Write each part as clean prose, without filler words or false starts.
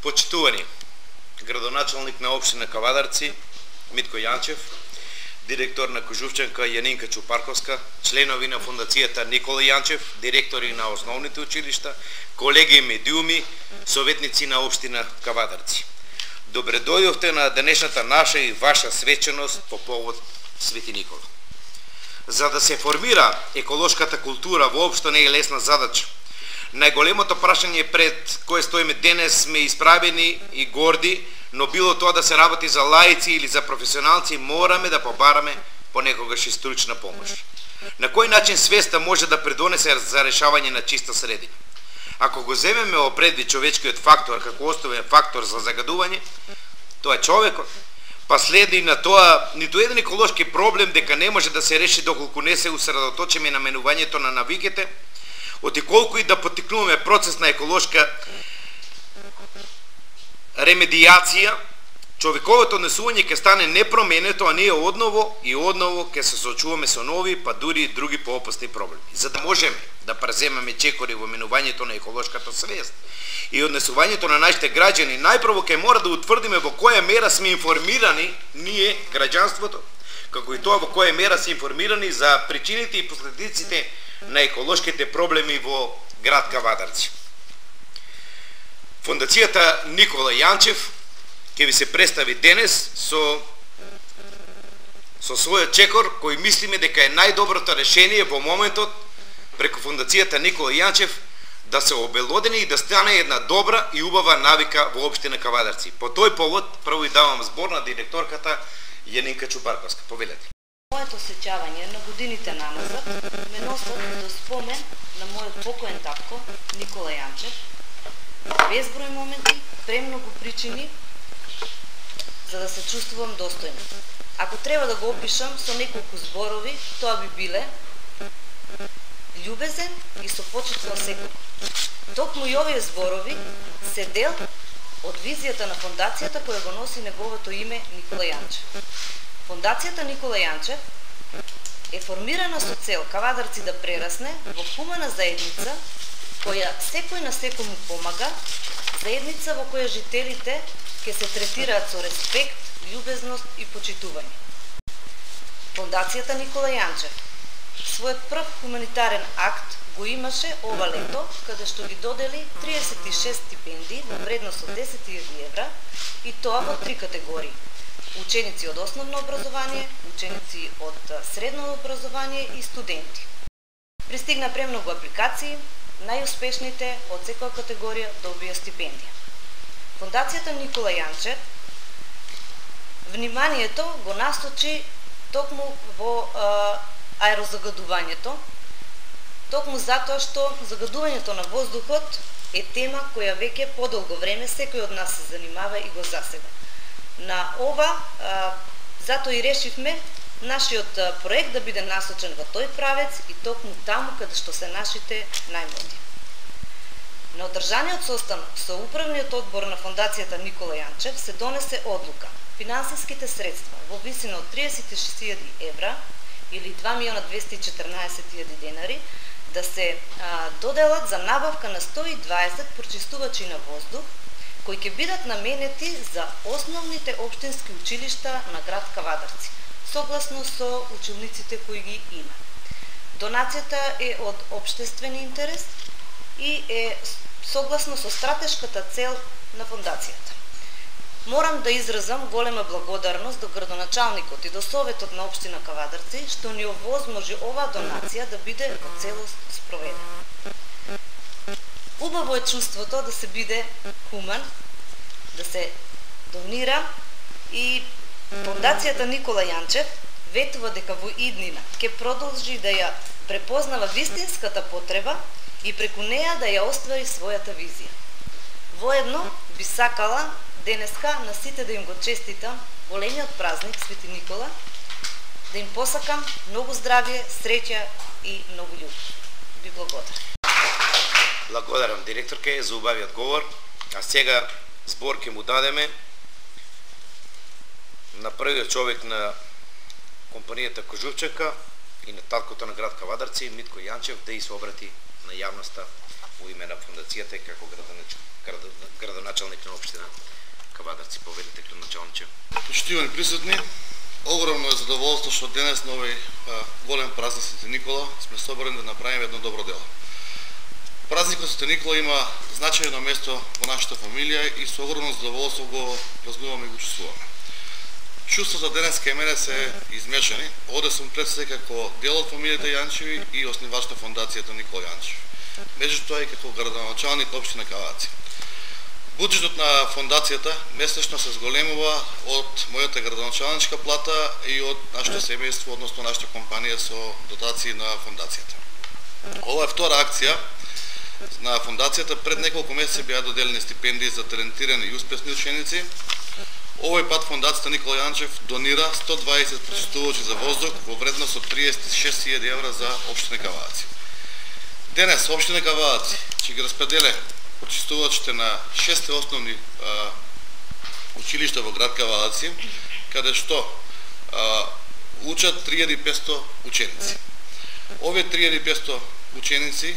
Почитувани, градоначалник на општина Кавадарци Митко Јанчев, директор на Кожувчанка Јанинка Чупарковска, членови на фондацијата Никола Јанчев, директори на основните училишта, колеги и медиуми, советници на општина Кавадарци. Добре дојдовте на денешната наша и ваша свеченост по повод Свети Никола. За да се формира еколошката култура воопшто не е лесна задача. Најголемото прашање пред кое стоиме денес сме исправени и горди, но било тоа да се работи за лаици или за професионалци, мораме да побараме понекогаш и стручна помош. На кој начин свеста може да придонесе за решавање на чиста средина? Ако го земеме во предвид човечкиот фактор како основен фактор за загадување, тоа е човекот, па следи на тоа ниту еден еколошки проблем дека не може да се реши доколку не се усредоточиме на менувањето на навиките, оти колку и да поттикнуваме процес на еколошка ремедијација, човековото однесување ќе стане непроменето, а ние одново и одново ќе се соочуваме со нови, па дури и други поопасни проблеми. За да можеме да преземеме чекори во менувањето на еколошката свест и однесувањето на нашите граѓани, најпрво ќе мора да утврдиме во која мера сме информирани ние, граѓанството, како и тоа во која мера се информирани за причините и последиците на еколошките проблеми во град Кавадарци. Фондацијата Никола Јанчев ќе ви се представи денес со својот чекор кој мислиме дека е најдоброто решение во моментот преку Фондацијата Никола Јанчев да се обелодени и да стане една добра и убава навика во општина Кавадарци. По тој повод прво и давам збор на директорката Јанинка Чупарковска. Повелете. Моето сеќавање на годините наназад ме носат до спомен на мојот покоен татко Никола Јанчев. Безброј моменти, премногу причини за да се чувствувам достојна. Ако треба да го опишам со неколку зборови, тоа би биле љубезен и со почит кон секого. Токму и овие зборови се дел од визијата на фондацијата која го носи неговото име Никола Јанчев. Фондацијата Никола Јанчев е формирана со цел Кавадарци да прерасне во хумана заедница која секој на секому помага, заедница во која жителите ќе се третираат со респект, љубезност и почитување. Фондацијата Никола Јанчев својот прв хуманитарен акт го имаше ова лето, каде што ги додели 36 стипендии во вредност од 10.000 евра и тоа во 3 категории: ученици од основно образование, ученици од средно образование и студенти. Пристигна премногу апликации, најуспешните од секоја категорија добија стипендија. Фондацијата Никола Јанчев вниманието го насочи токму во аерозагадувањето, токму затоа што загадувањето на воздухот е тема која веќе подолго време секој од нас се занимава и го засега. На ова, затоа и решивме нашиот проект да биде насочен во тој правец и токму таму каде што се нашите најмлади. На одржаниот состан со управниот одбор на Фондацијата Никола Јанчев се донесе одлука финансиските средства во висина од 36.000 евра или 2.214.000 денари да се доделат за набавка на 120 прочистувачи на воздух кои ќе бидат наменети за основните општински училишта на град Кавадарци, согласно со училниците кои ги има. Донацијата е од општествен интерес и е согласно со стратешката цел на фондацијата. Морам да изразам голема благодарност до градоначалникот и до Советот на општина Кавадарци што ни овозможи оваа донација да биде во целост спроведена. Убаво е чувството да се биде хуман, да се донира и Фондацијата Никола Јанчев ветува дека во иднина ќе продолжи да ја препознава вистинската потреба и преку неја да ја оствари својата визија. Воедно би сакала денеска на сите да им го честитам големиот празник Свети Никола, да им посакам многу здравје, среќа и многу љубов. Ви благодарам. Благодарам директорке за убавиот говор, а сега збор ќе му дадеме на првиот човек на компанијата Кожувчанка и на таткото на град Кавадарци, Митко Јанчев, да и се обрати на јавноста во име на фондацијата и како градоначалник на општина Кавадарци. Поведете, градоначалниче. Почитувани присутни, огромно е задоволство што денес на овој голем празник Свети Никола сме собрани да направиме едно добро дело. Празникот Свети Никола има значајно место во нашата фамилија и со огромно задоволство го празнуваме и го чувствуваме. Чувството денес кај мене се измешани. Оде сум пред се како дел од фамилијата Јанчеви и основач на фондацијата Никола Јанчев. Меѓутоа и како градоначалник општина Кавадарци. Буџетот на фондацијата месечно се зголемува од мојата градоначалничка плата и од нашето семејство, односно нашата компанија со дотации на фондацијата. Ова е втора акција на фондацијата. Пред неколку месеци беа доделени стипендии за талентирани и успешни ученици. Овој пат фондацијата Никола Јанчев донира 120 прочистувачи за воздух во вредност од 36.000 евра за општина Кавадарци. Денес општина Кавадарци ќе ги распределе прочистувачите на 6 основни училишта во град Кавадарци, каде што учат 3500 ученици. Овие 3500 ученици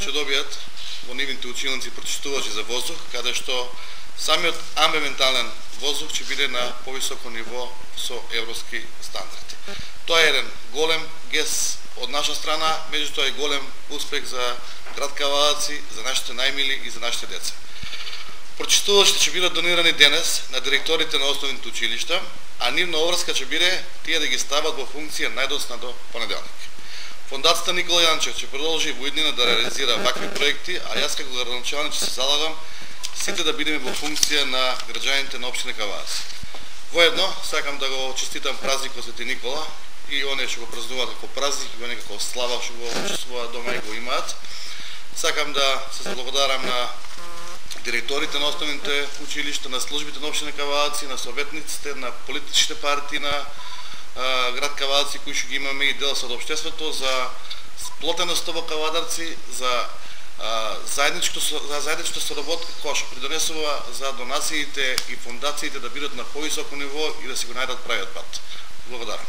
ќе добијат во нивните училници прочистувачи за воздух, каде што самиот амбиентален воздух ќе биде на повисоко ниво со европски стандарди. Тоа е еден голем гест од наша страна, меѓутоа и голем успех за град Кавадарци, за нашите најмили и за нашите деца. Прочистувачите ќе бидат донирани денес на директорите на основните училишта, а нивна обврска ќе биде тие да ги стават во функција најдосна до понеделник. Фондацијата Никола Јанчев ќе продолжи во иднина да реализира вакви проекти, а јас како градоначалник ќе се залагам сите да бидеме во функција на граѓаните на општина Кавадарци. Воедно сакам да го честитам празникот Свети Никола и оние што го празнуваат како празник и оние како слава што го чувствуваат дома и го имаат. Сакам да се заблагодарам на директорите на основните училишта, на службите на општина Кавадарци, на советниците, на политичките партии на град Кавадарци кои што ги имаме и дел од општеството за сплотеноста во Кавадарци, за заедничкото соработка која што придонесува за донациите и фондациите да бидат на повисоко ниво и да си го најдат правиот пат. Благодарам.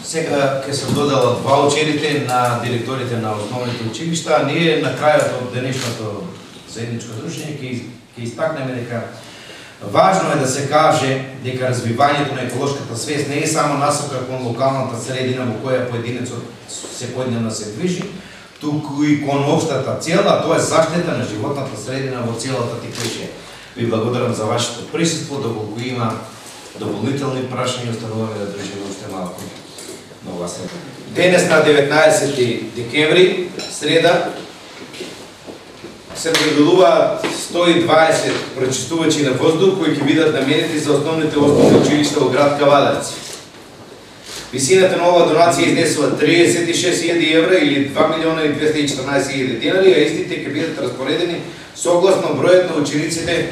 Сега ќе се доделат ваучерите на директорите на основните училишта, а ние на крајот од денешното заедничко дружење ќе истакнеме дека важно е да се каже дека развивањето на еколошката свест не е само насока кон локалната средина во која поединецот секојдневно се движи, туку и кон општата цел, а тоа е заштита на животната средина во целата текничија. Ви благодарам за вашето присуство, доколку има дополнителни прашања, остануваме да држиме уште малку на оваа среда. Денес на 19 декември, среда, се наградуваат 120 прочистувачи на воздух кои ќе бидат наменети за основните училишта во град Кавадарци. Висината на оваа донација изнесува 36.000 евра или 2.214.000 динари, а истите ќе бидат распоредени согласно бројот на учениците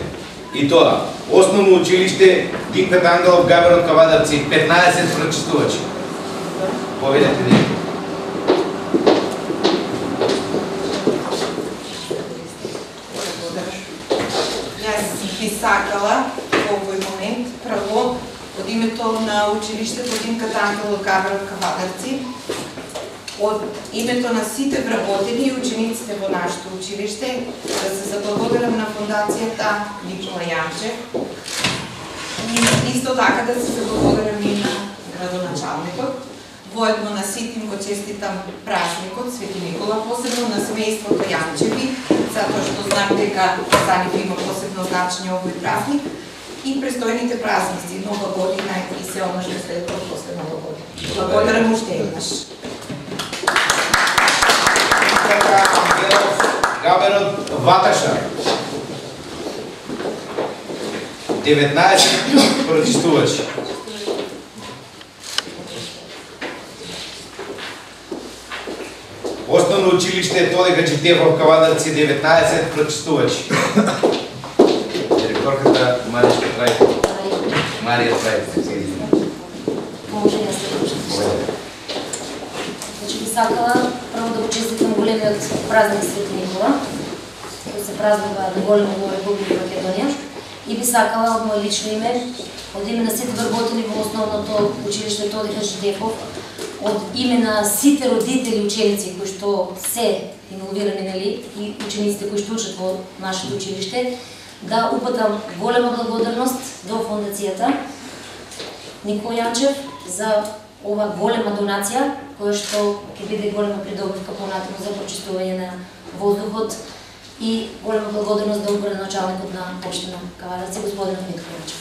и тоа. Основно училиште Динка Ангелов Габер од Кавадарци 15 прочистувачи. Поведете ни. Би сакала во овој момент прво од името на училиштето Динка Ангелов Габер од Кавадарци, од името на сите вработени и учениците во нашето училиште, да се заблагодарам на фондацијата Никола Јанчев и исто така да се заблагодарам и на градоначалникот. воедно на сите им го честитам празникот Свети Никола, посебно на семејството Јанчеви, затоа што знам дека за нив има посебно значење овој празник, и престојните празници, нова година и се оно што следува после нова година. Благодарам уште еднаш. Габерот Ваташа. 19 прочистувачи. Основно училиште Тодека Четевов Кавадарци 19 прочистувачи. Директорката Мария Трајкова. Може да се почне. Значи би сакала прво да го честитам големиот празник Свети Никола, кој се празнува наголемо во Република Македонија. И би сакала од моје лично име, од име на сите вработени во основното училиште Тодека Четевов, од име на сите родители и ученици кои што се инволвирани, нели, и учениците кои што учат во нашето училиште, да упатам голема благодарност до фондацијата Никола Јанчев за ова голема донација, која што ќе биде голема придобивка понатаму за прочистување на воздухот, и голема благодарност до градоначалникот на општина Кавадарци, господин Никола Јанчев.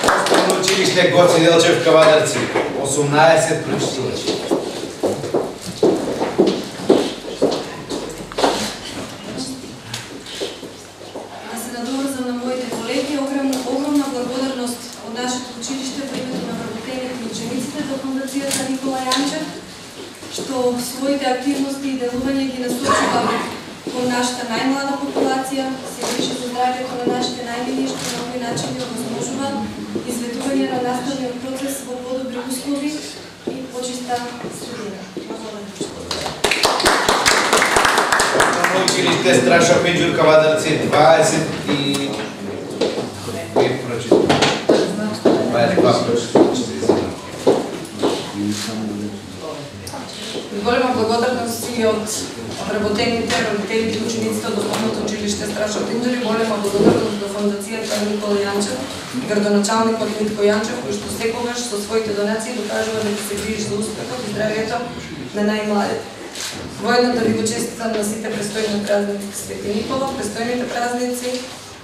Основно училиште Гоце Делчев Кавадарци 18 прочистувачи. Да се надоврзам на моите колеги, огромна благодарност од нашето училиште во името на вработените и учениците до фондацијата Никола Јанчев, што своите активности и делување ги насочува кон нашата најмлада популација, се грижи за здравјето на нашите најмили, што на овој начин ја овозможува изведување на наставниот процес во подобри услови и почиста средина. Училиште Страша Пејџур Кавадарци 22 Голема благодарност и од вработените, родителите и учениците од основното училиште Страша Пејџур, голема благодарност до фондацијата Никола Јанчев, градоначалникот Митко Јанчев, кој што секогаш со своите донации докажува дека се грижи за успехот и здравјето на најмладите. Воедно да ви го честитам на сите престојни празници Свети Никола, престојните празници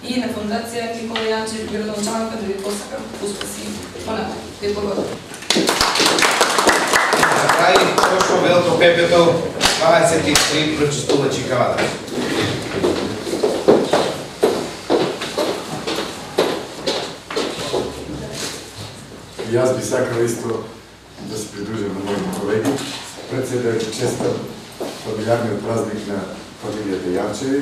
и на фондација Никола Јанчев, градоначалникот, да ви посакам успеси понатаму. Ви благодарам. На крај Тошо Велко Пепето 23 прочистувачи Кавадарци. И аз би сакал исто да се придружам на моите колеги. Пред се да честам фамилиарниот празник на фамилијата Јанчеви.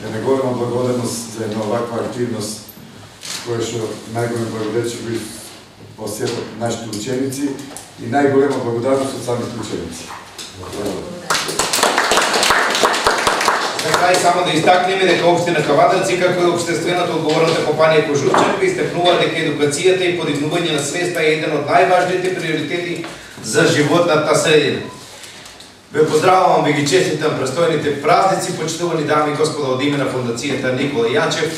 Една голема благодарност за една оваква активност, која што најголем благодарност би посетат нашите ученици и најголема благодарност од самите ученици. За крај само да истакнеме дека општина Кавадарци, како и општествената одговорната компанија Кожувчанка, истакнува дека едукацијата и подигнување на свеста е еден од најважните приоритети за животната средина. Ве поздравувам, ви ги честитам престојните празници, почитувани дами и господа, од име на фондацијата Никола Јанчев.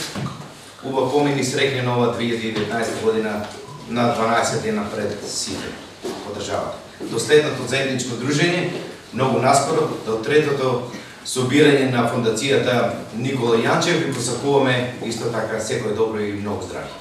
Убав помин и среќна нова 2019 година на 12 дена пред сите по државата. До следното заедничко дружење, многу наскоро, до третото собирање на фондацијата Никола Јанчев, ви посакуваме исто така секој добро и многу здравје.